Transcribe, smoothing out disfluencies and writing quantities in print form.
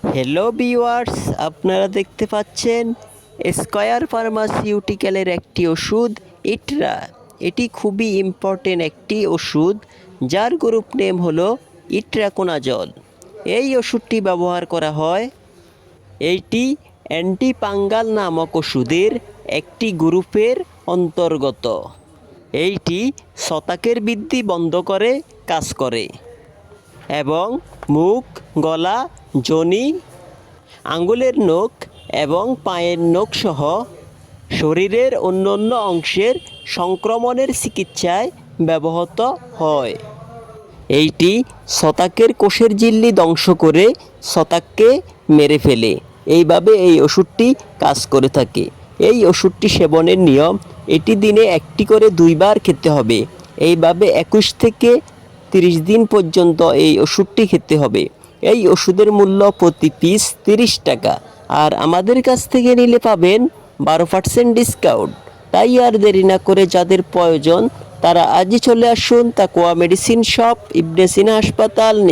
Hello viewers, আপনারা দেখতে পাচ্ছেন স্কয়ার ফার্মাসিউটিক্যালের একটি ওষুধ ইটরা। এটি খুবই ইম্পর্টেন্ট একটি ওষুধ, যার গ্রুপ নেম হলো ইট্রাকোনাজল। এই ওষুধটি ব্যবহার করা হয়, এইটি অ্যান্টিপাঙ্গাল নামক ওষুধের একটি গ্রুপের অন্তর্গত। এইটি ছত্রাকের বৃদ্ধি বন্ধ করে কাজ করে এবং মুখ, গলা, যোনি, আঙ্গুলের নখ এবং পায়ের নখ সহ শরীরের অন্যান্য অংশের সংক্রমণের চিকিৎসায় ব্যবহৃত হয়। এইটি ছত্রাকের কোষের ঝিল্লি ধ্বংস করে ছত্রাককে মেরে ফেলে। এইভাবে এই ওষুধটি কাজ করে থাকে। এই ওষুধটি সেবনের নিয়ম, এটি দিনে একটি করে 2 বার খেতে হবে। এইভাবে 21 থেকে 30 দিন পর্যন্ত এই ওষুধটি খেতে হবে। এই ওষুধের মূল্য প্রতি পিস 30 টাকা, আর আমাদের কাছ থেকে নিলে পাবেন 12% ডিসকাউন্ট। তাই আর দেরি না করে যাদের প্রয়োজন তারা আজই চলে আসুন তাকওয়া মেডিসিন শপ, ইবনে সিনা হাসপাতাল।